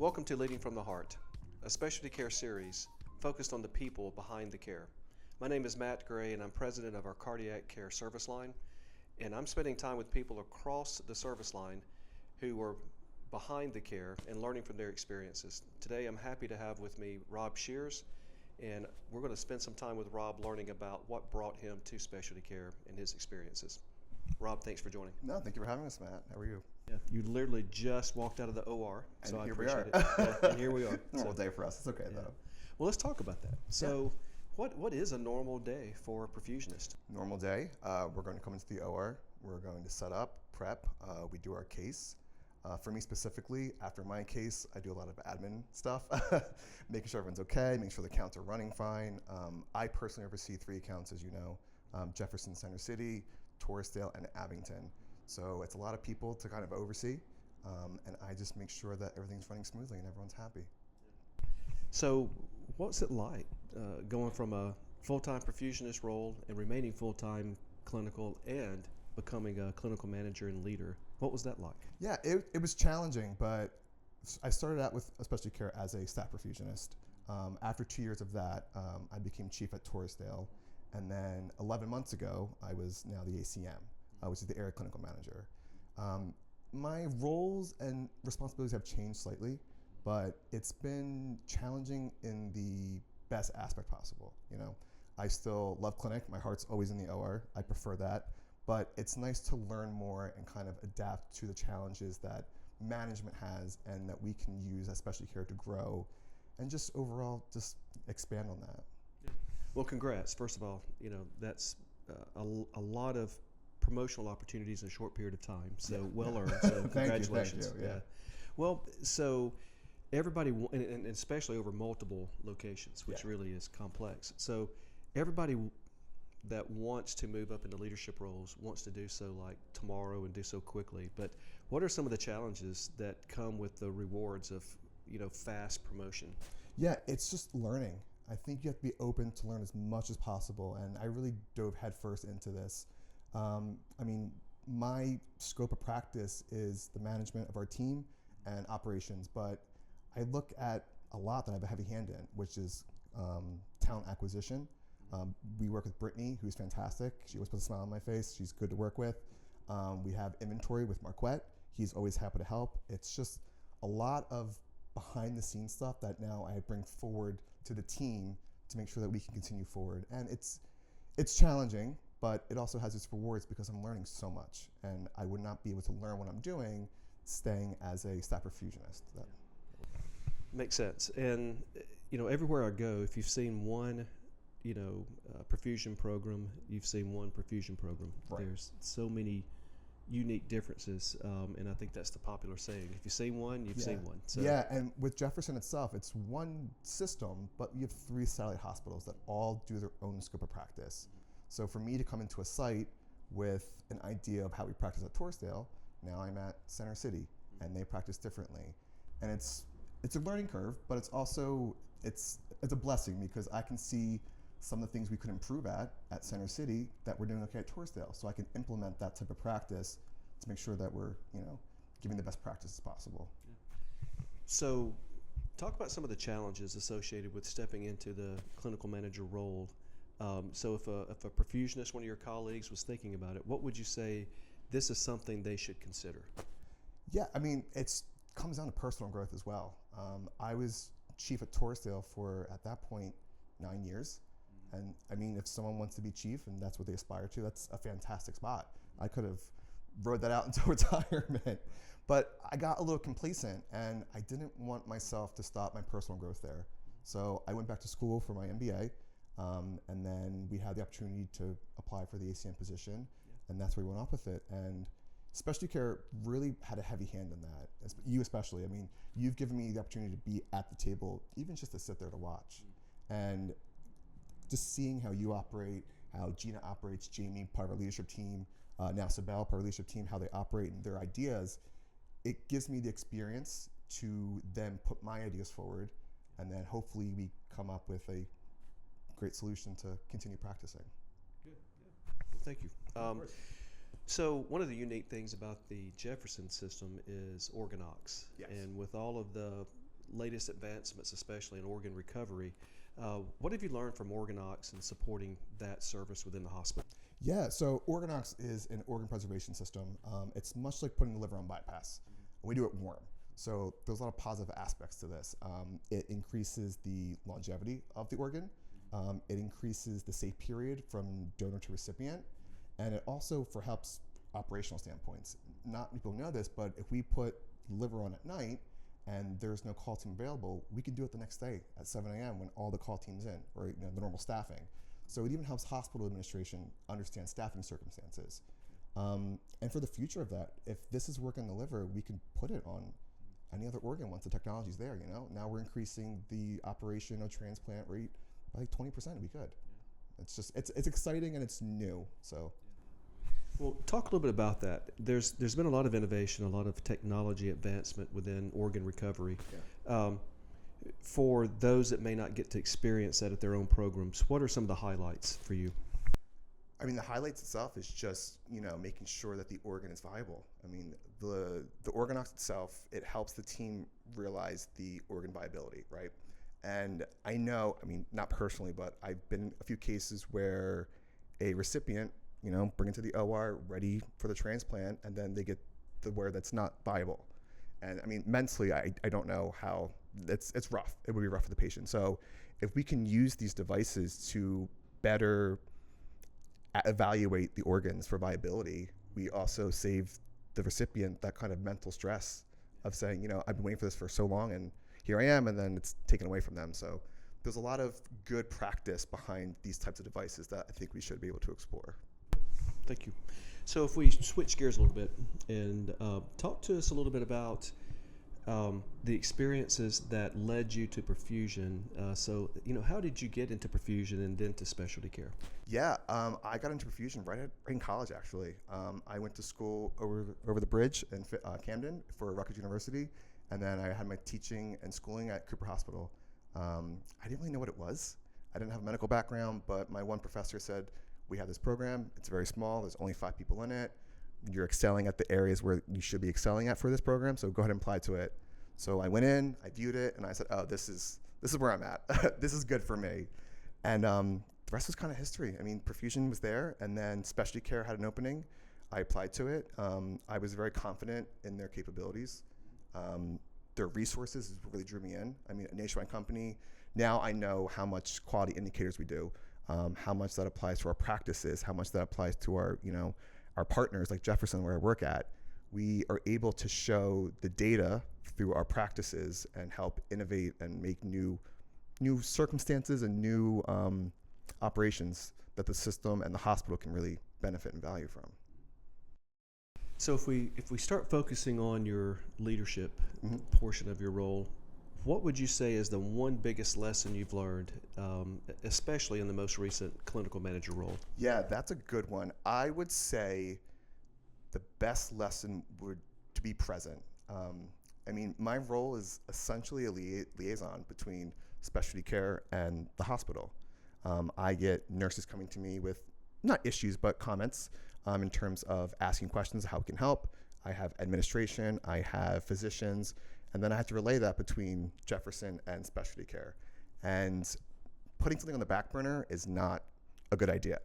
Welcome to Leading from the Heart, a specialty care series focused on the people behind the care. My name is Matt Gray and I'm president of our cardiac care service line, and I'm spending time with people across the service line who are behind the care and learning from their experiences. Today I'm happy to have with me Robbie Scheers, and we're going to spend some time with Rob learning about what brought him to specialty care and his experiences. Rob, thanks for joining. No, thank you for having us, Matt. How are you? Yeah, you literally just walked out of the OR, so I here we appreciate are. it. Yeah, and here we are. Normal day for us. It's okay, though. Well, let's talk about that. So, what is a normal day for a perfusionist? Normal day. We're going to come into the OR. We're going to set up, prep. We do our case. For me specifically, after my case, I do a lot of admin stuff, making sure everyone's okay, making sure the counts are running fine. I personally oversee 3 accounts, as you know, Jefferson, Center City, Torresdale, and Abington. So it's a lot of people to kind of oversee, and I just make sure that everything's running smoothly and everyone's happy. So what's it like going from a full-time perfusionist role and remaining full-time clinical and becoming a clinical manager and leader? What was that like? Yeah, it was challenging, but I started out with SpecialtyCare as a staff perfusionist. After 2 years of that, I became chief at Torresdale, and then 11 months ago, I was now the ACM, which is the area clinical manager. My roles and responsibilities have changed slightly, but it's been challenging in the best aspect possible. You know, I still love clinic. My heart's always in the OR. I prefer that. But it's nice to learn more and kind of adapt to the challenges that management has and that we can use as SpecialtyCare to grow and just overall just expand on that. Well, congrats. First of all, you know, that's a lot of promotional opportunities in a short period of time. So well earned. So congratulations. Thank you. Yeah. Well, so everybody, and especially over multiple locations, which really is complex. So everybody that wants to move up into leadership roles wants to do so like tomorrow and do so quickly. But what are some of the challenges that come with the rewards of, you know, fast promotion? Yeah, it's just learning. I think you have to be open to learn as much as possible, and I really dove headfirst into this. I mean, my scope of practice is the management of our team and operations, but I look at a lot that I have a heavy hand in, which is talent acquisition. We work with Brittany, who's fantastic. She always puts a smile on my face. She's good to work with. We have inventory with Marquette. He's always happy to help. It's just a lot of behind the scenes stuff that now I bring forward to the team to make sure that we can continue forward. And it's challenging, but it also has its rewards because I'm learning so much, and I would not be able to learn what I'm doing staying as a staff perfusionist. Makes sense. And, you know, everywhere I go, if you've seen one, you know, perfusion program, you've seen one perfusion program. Right. There's so many unique differences, and I think that's the popular saying. If you've seen one, you've seen one. So. Yeah, and with Jefferson itself, it's one system, but you have 3 satellite hospitals that all do their own scope of practice. So for me to come into a site with an idea of how we practice at Torresdale, now I'm at Center City, and they practice differently. And it's a learning curve, but it's also, it's a blessing because I can see some of the things we could improve at Center City that we're doing okay at Torresdale. So I can implement that type of practice to make sure that we're, you know, giving the best practices possible. So talk about some of the challenges associated with stepping into the clinical manager role. So if a perfusionist, one of your colleagues, was thinking about it, what would you say this is something they should consider? Yeah, I mean, it comes down to personal growth as well. I was chief at Torresdale for, at that point, 9 years. And I mean, if someone wants to be chief and that's what they aspire to, that's a fantastic spot. I could have rode that out until retirement, but I got a little complacent and I didn't want myself to stop my personal growth there. So I went back to school for my MBA, and then we had the opportunity to apply for the ACM position, and that's where we went off with it. And SpecialtyCare really had a heavy hand in that. You especially. I mean, you've given me the opportunity to be at the table, even just to sit there to watch. And just seeing how you operate, how Gina operates, Jamie, part of our leadership team, now Sabelle, part of our leadership team, how they operate and their ideas, it gives me the experience to then put my ideas forward, and then hopefully we come up with a great solution to continue practicing. Good. Well, thank you. So one of the unique things about the Jefferson system is OrganOx. Yes. And with all of the latest advancements, especially in organ recovery. What have you learned from OrganOx and supporting that service within the hospital? Yeah, so OrganOx is an organ preservation system. It's much like putting the liver on bypass. We do it warm. So there's a lot of positive aspects to this. It increases the longevity of the organ. It increases the safe period from donor to recipient. And it also helps operational standpoints. Not many people know this, but if we put liver on at night and there's no call team available, we can do it the next day at 7 a.m. when all the call team's in, or the normal staffing. So it even helps hospital administration understand staffing circumstances. And for the future of that, if this is working on the liver, we can put it on any other organ once the technology's there. Now we're increasing the operation of transplant rate by like 20%. We could. It's just it's exciting and it's new. So. Well, talk a little bit about that. There's been a lot of innovation, a lot of technology advancement within organ recovery. Yeah. For those that may not get to experience that at their own programs, what are some of the highlights for you? I mean, the highlights itself is just, making sure that the organ is viable. I mean, the OrganOx itself, it helps the team realize the organ viability, right? And I know, not personally, but I've been in a few cases where a recipient, bring it to the OR ready for the transplant, and then they get where that's not viable. And mentally, I don't know how, it's rough. It would be rough for the patient. So if we can use these devices to better evaluate the organs for viability, we also save the recipient that kind of mental stress of saying, I've been waiting for this for so long and here I am, and then it's taken away from them. So there's a lot of good practice behind these types of devices that I think we should be able to explore. Thank you. So if we switch gears a little bit and talk to us a little bit about the experiences that led you to perfusion. So how did you get into perfusion and then to specialty care? Yeah, I got into perfusion right in college, actually. I went to school over the bridge in Camden for Rutgers University, and then I had my teaching and schooling at Cooper Hospital. I didn't really know what it was. I didn't have a medical background, but my one professor said, we have this program. It's very small. There's only 5 people in it. You're excelling at the areas where you should be excelling at for this program, so go ahead and apply to it. So I went in, I viewed it, and I said, oh, this is where I'm at. This is good for me. And the rest was kind of history. Perfusion was there, and then specialty care had an opening. I applied to it. I was very confident in their capabilities. Their resources really drew me in. A nationwide company. Now I know how much quality indicators we do, how much that applies to our practices, how much that applies to our partners like Jefferson, where I work at. We are able to show the data through our practices and help innovate and make new circumstances and new operations that the system and the hospital can really benefit and value from. So if we start focusing on your leadership portion of your role, what would you say is the one biggest lesson you've learned, especially in the most recent clinical manager role? Yeah, that's a good one. I would say the best lesson would to be present. My role is essentially a liaison between specialty care and the hospital. I get nurses coming to me with not issues, but comments in terms of asking questions, how we can help. I have administration, I have physicians, and then I have to relay that between Jefferson and specialty care. And putting something on the back burner is not a good idea.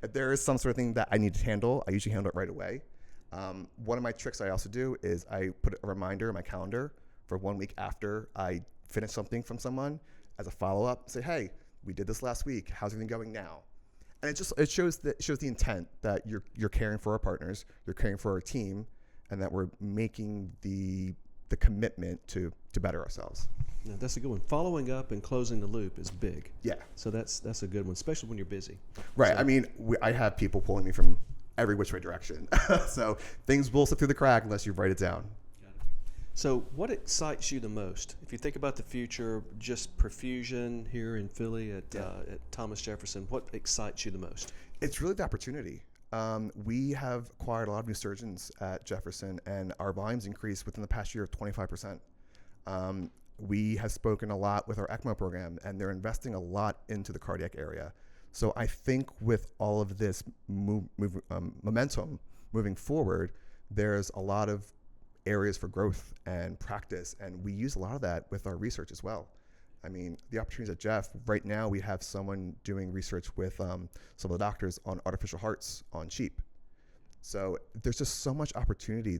If there is some sort of thing that I need to handle, I usually handle it right away. One of my tricks I also do is I put a reminder in my calendar for 1 week after I finish something from someone as a follow-up. Say, hey, we did this last week. How's everything going now? And it shows the intent that you're caring for our partners, you're caring for our team, and that we're making the commitment to better ourselves. Yeah, that's a good one. Following up and closing the loop is big. Yeah. So that's a good one, especially when you're busy. Right. So, I have people pulling me from every which way direction. So things will slip through the crack unless you write it down. Got it. So what excites you the most? If you think about the future, just perfusion here in Philly at Thomas Jefferson, what excites you the most? It's really the opportunity. We have acquired a lot of new surgeons at Jefferson, and our volumes increased within the past year of 25%. We have spoken a lot with our ECMO program, and they're investing a lot into the cardiac area. So I think with all of this momentum moving forward, there's a lot of areas for growth and practice. And we use a lot of that with our research as well. I mean, the opportunities at Jeff, right now we have someone doing research with some of the doctors on artificial hearts on sheep. So there's just so much opportunity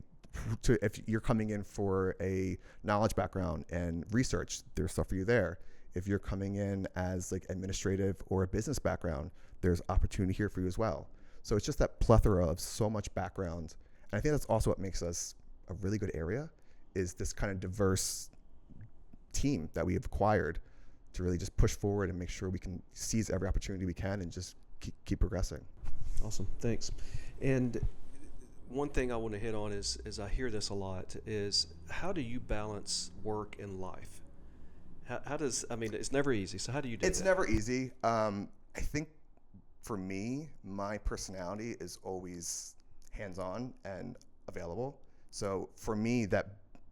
to, if you're coming in for a knowledge background and research, there's stuff for you there. If you're coming in as like administrative or a business background, there's opportunity here for you as well. So it's just that plethora of so much background. And I think that's also what makes us a really good area, is this kind of diverse team that we have acquired to really just push forward and make sure we can seize every opportunity we can and just keep progressing. Awesome, thanks. And one thing I want to hit on is I hear this a lot, is how do you balance work and life? How does, I mean, it's never easy, so how do you do that? It's never easy. I think for me, my personality is always hands-on and available. So for me, that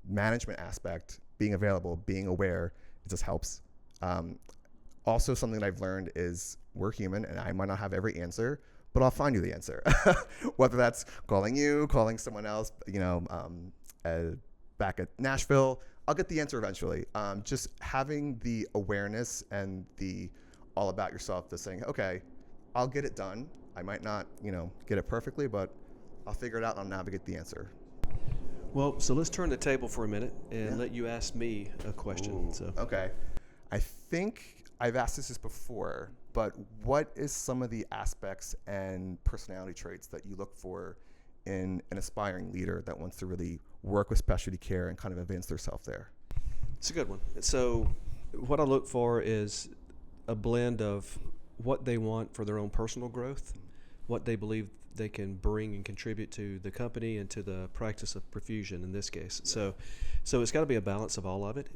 management aspect, being available, being aware, it just helps. Also, something that I've learned is we're human, and I might not have every answer, but I'll find you the answer. Whether that's calling you, calling someone else, back at Nashville, I'll get the answer eventually. Just having the awareness and the all about yourself, just saying, okay, I'll get it done. I might not, get it perfectly, but I'll figure it out and I'll navigate the answer. Well, so let's turn the table for a minute and let you ask me a question. Ooh, so. Okay. I think I've asked this before, but what is some of the aspects and personality traits that you look for in an aspiring leader that wants to really work with specialty care and kind of advance themselves there? It's a good one. So what I look for is a blend of what they want for their own personal growth, what they believe they can bring and contribute to the company and to the practice of perfusion in this case. Yeah. So it's got to be a balance of all of it.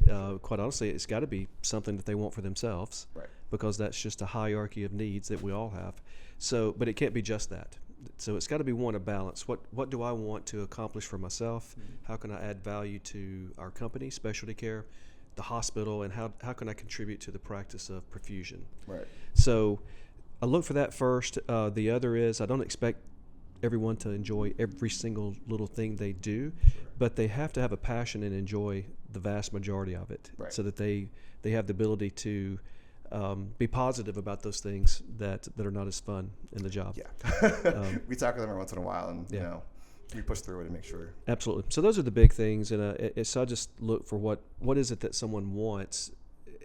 Quite honestly, it's got to be something that they want for themselves, right? Because that's just a hierarchy of needs that we all have. So, but it can't be just that. So it's got to be a balance. What do I want to accomplish for myself? Mm-hmm. How can I add value to our company, Specialty Care, the hospital, and how can I contribute to the practice of perfusion? Right. So I look for that first. The other is I don't expect everyone to enjoy every single little thing they do, but they have to have a passion and enjoy the vast majority of it, right, so that they have the ability to be positive about those things that are not as fun in the job. Yeah. We talk with them every once in a while, and we push through it and make sure. Absolutely. So those are the big things, and so I just look for what is it that someone wants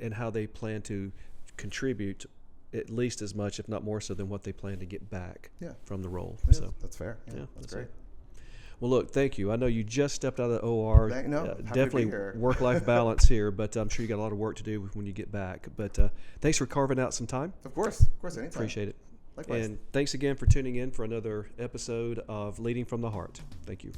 and how they plan to contribute at least as much, if not more so, than what they plan to get back from the role. Yeah, so that's fair. Yeah, that's great. It. Well, look, thank you. I know you just stepped out of the OR. Definitely work-life balance here, but I'm sure you got a lot of work to do when you get back. But thanks for carving out some time. Of course, anytime. Appreciate it. Likewise. And thanks again for tuning in for another episode of Leading from the Heart. Thank you.